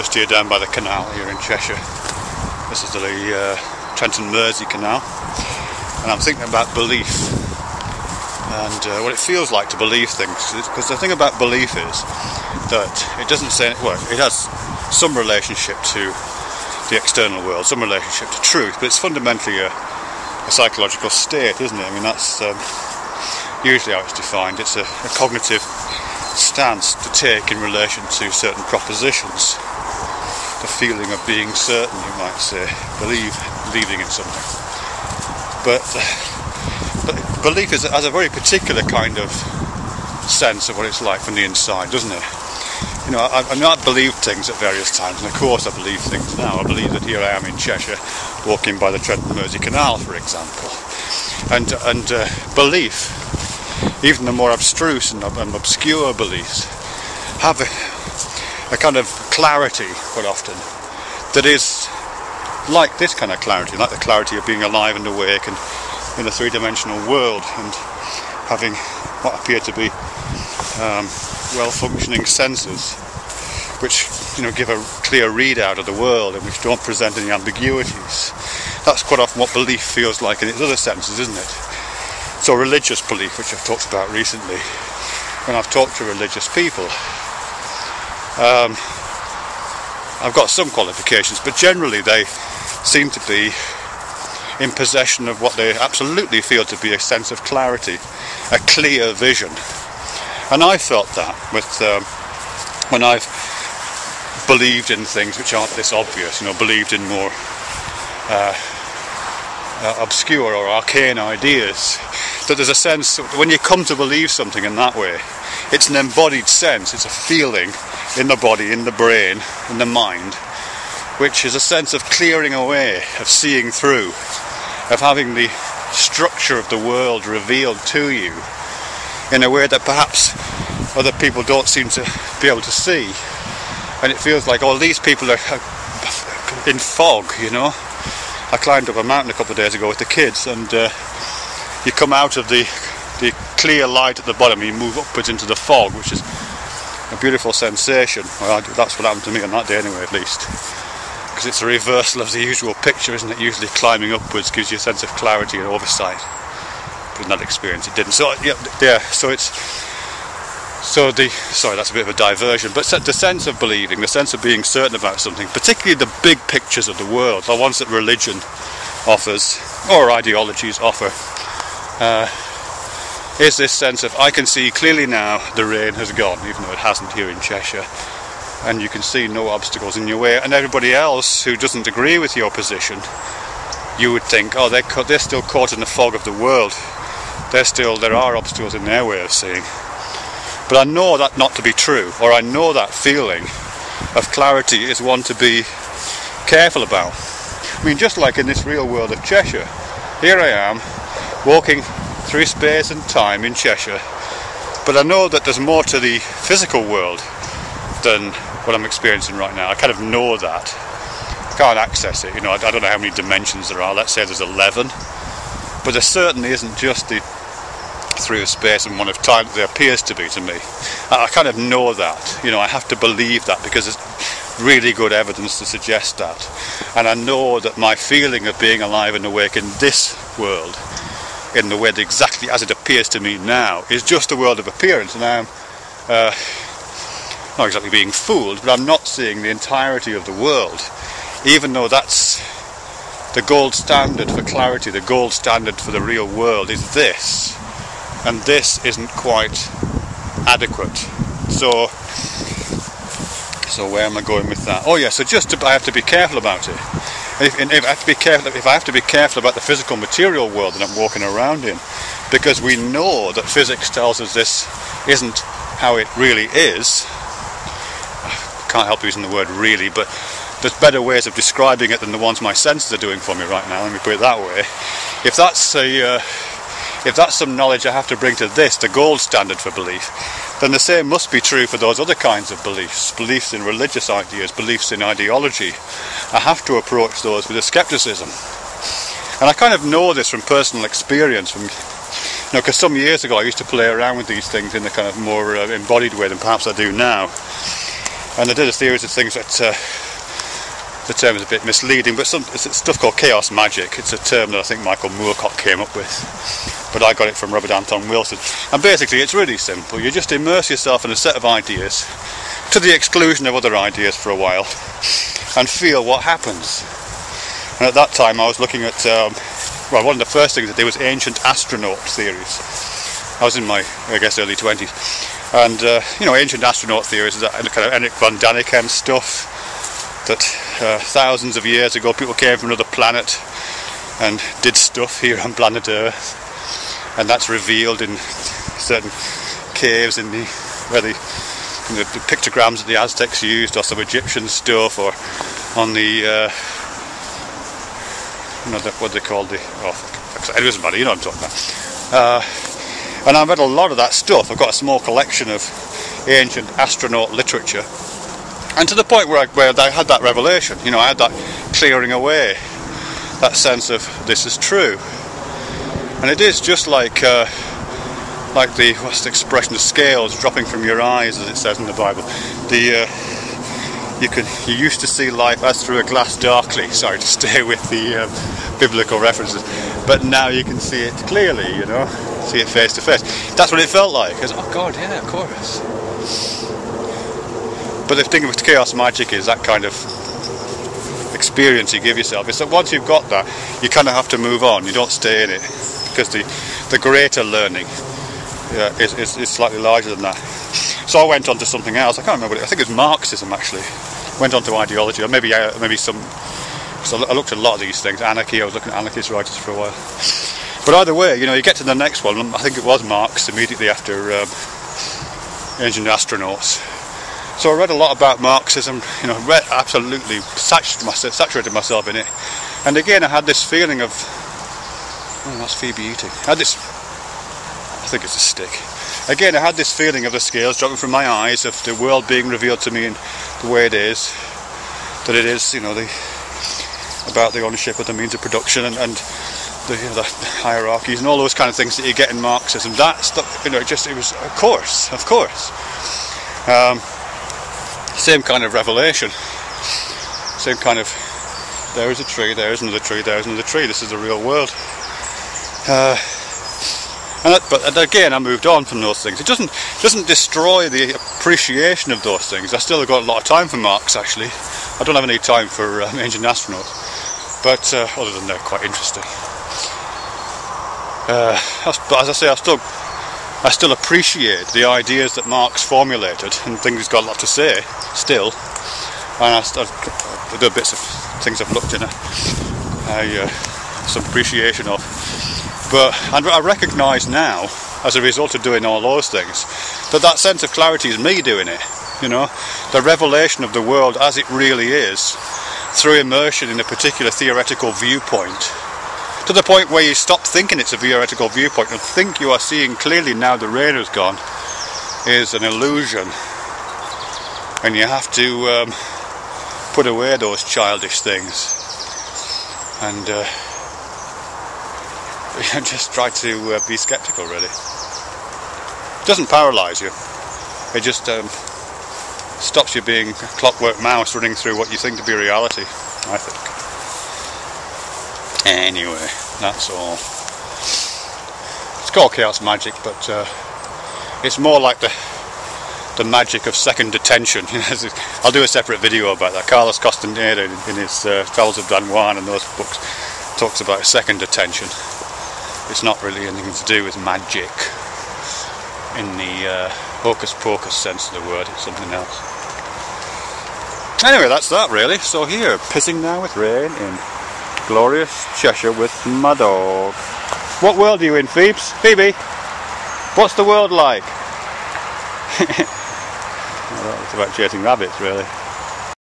just here down by the canal here in Cheshire. This is the Trent and Mersey Canal, and I'm thinking about belief and what it feels like to believe things. Because the thing about belief is that it doesn't say, well, it has some relationship to the external world, some relationship to truth, but it's fundamentally a psychological state, isn't it? I mean, that's usually how it's defined. It's a cognitive stance to take in relation to certain propositions. The feeling of being certain, you might say, believing in something. But belief has a very particular kind of sense of what it's like from the inside, doesn't it? You know, I believed things at various times, and of course I believe things now. I believe that here I am in Cheshire, walking by the Trent and Mersey Canal, for example. And belief, even the more abstruse and obscure beliefs, have a kind of clarity quite often that is like this kind of clarity, like the clarity of being alive and awake and in a three-dimensional world, and having what appear to be well-functioning senses which, you know, give a clear readout of the world and which don't present any ambiguities. That's quite often what belief feels like in its other senses, isn't it? So religious belief, which I've talked about recently, when I've talked to religious people, I've got some qualifications, but generally they seem to be in possession of what they absolutely feel to be a sense of clarity, a clear vision. And I felt that with when I've believed in things which aren't this obvious, you know, believed in more obscure or arcane ideas, that there's a sense, when you come to believe something in that way, it's an embodied sense, it's a feeling in the body, in the brain, in the mind, which is a sense of clearing away, of seeing through, of having the structure of the world revealed to you in a way that perhaps other people don't seem to be able to see. And it feels like all these people are in fog, you know. I climbed up a mountain a couple of days ago with the kids, and you come out of the clear light at the bottom and you move upwards into the fog, which is a beautiful sensation. Well, that's what happened to me on that day anyway, at least. Because it's a reversal of the usual picture, isn't it? Usually climbing upwards gives you a sense of clarity and oversight. But in that experience it didn't. So yeah, so it's... sorry, that's a bit of a diversion, but the sense of believing, the sense of being certain about something, particularly the big pictures of the world, the ones that religion offers, or ideologies offer, is this sense of, I can see clearly now the rain has gone, even though it hasn't here in Cheshire, and you can see no obstacles in your way, and everybody else who doesn't agree with your position, you would think, oh, they're still caught in the fog of the world, there are obstacles in their way of seeing. But I know that not to be true, or I know that feeling of clarity is one to be careful about. I mean, just like in this real world of Cheshire, here I am, walking through space and time in Cheshire, but I know that there's more to the physical world than what I'm experiencing right now. I kind of know that. I can't access it, you know, I don't know how many dimensions there are, let's say there's 11, but there certainly isn't just the through space and one of time that there appears to be to me. I kind of know that, you know, I have to believe that because there's really good evidence to suggest that, and I know that my feeling of being alive and awake in this world, in the way that exactly as it appears to me now, is just a world of appearance, and I'm not exactly being fooled, but I'm not seeing the entirety of the world, even though that's the gold standard for clarity, the gold standard for the real world is this. And this isn't quite adequate. So where am I going with that? Oh yeah, so I have to be careful about it. If I have to be careful about the physical material world that I'm walking around in, because we know that physics tells us this isn't how it really is. I can't help using the word really, but there's better ways of describing it than the ones my senses are doing for me right now, let me put it that way. If that's some knowledge I have to bring to this, the gold standard for belief, then the same must be true for those other kinds of beliefs, beliefs in religious ideas, beliefs in ideology. I have to approach those with a skepticism. And I kind of know this from personal experience, because some years ago I used to play around with these things in a kind of more embodied way than perhaps I do now. And I did a series of things that the term is a bit misleading, but it's stuff called chaos magic. It's a term that I think Michael Moorcock came up with, but I got it from Robert Anton Wilson. And basically it's really simple. You just immerse yourself in a set of ideas to the exclusion of other ideas for a while and feel what happens. And at that time I was looking at well, one of the first things I did was ancient astronaut theories. I was in my, I guess, early 20s, and you know, ancient astronaut theories is that kind of Henrik von Daniken stuff, that thousands of years ago people came from another planet and did stuff here on planet Earth, and that's revealed in certain caves in the where the pictograms that the Aztecs used, or some Egyptian stuff, or on the what they called the, it doesn't matter, you know what I'm talking about. And I read a lot of that stuff. I've got a small collection of ancient astronaut literature, and to the point where I had that revelation, you know, I had that clearing away, that sense of this is true. And it is just like the, what's the expression, the scales dropping from your eyes, as it says in the Bible. You used to see life as through a glass darkly, sorry to stay with the biblical references, but now you can see it clearly, you know, see it face to face. That's what it felt like. I was, oh God, yeah, of course. But the thing with chaos magic is that kind of experience you give yourself. It's that once you've got that, you kind of have to move on. You don't stay in it, because the greater learning is slightly larger than that. So I went on to something else. I can't remember what I think it was Marxism actually. Went on to ideology, or maybe some. So I looked at a lot of these things. Anarchy. I was looking at anarchist writers for a while. But either way, you know, you get to the next one. I think it was Marx immediately after Ancient Astronauts. So I read a lot about Marxism. You know, read absolutely saturated myself in it. And again, I had this feeling of, oh, that's Phoebe eating. I had this. I think it's a stick. Again, I had this feeling of the scales dropping from my eyes, of the world being revealed to me in the way it is, that it is, you know, about the ownership of the means of production and the hierarchies and all those kind of things that you get in Marxism. That stuff, you know, it was, of course. Same kind of revelation, same kind of, there is a tree, there is another tree, there is another tree. This is the real world. But again, I moved on from those things. It doesn't destroy the appreciation of those things. I still have got a lot of time for Marx, actually. I don't have any time for Ancient Astronauts, but other than they're quite interesting. But as I say, I still appreciate the ideas that Marx formulated, and think he's got a lot to say still. And the bits of things I've looked in, some appreciation of. But I recognise now, as a result of doing all those things, that sense of clarity is me doing it. You know, the revelation of the world as it really is, through immersion in a particular theoretical viewpoint, to the point where you stop thinking it's a theoretical viewpoint and think you are seeing clearly now the rain has gone, is an illusion. And you have to put away those childish things and just try to be sceptical, really. It doesn't paralyse you, it just stops you being a clockwork mouse running through what you think to be reality, I think. Anyway, that's all. It's called chaos magic, but it's more like the magic of second attention. I'll do a separate video about that. Carlos Castaneda in his Travels of Don Juan and those books talks about second attention. It's not really anything to do with magic in the hocus pocus sense of the word. It's something else. Anyway, that's that really. So here, pissing now with rain in glorious Cheshire with my dog. What world are you in, Phoebes? Phoebe? What's the world like? Well, it's about chasing rabbits, really.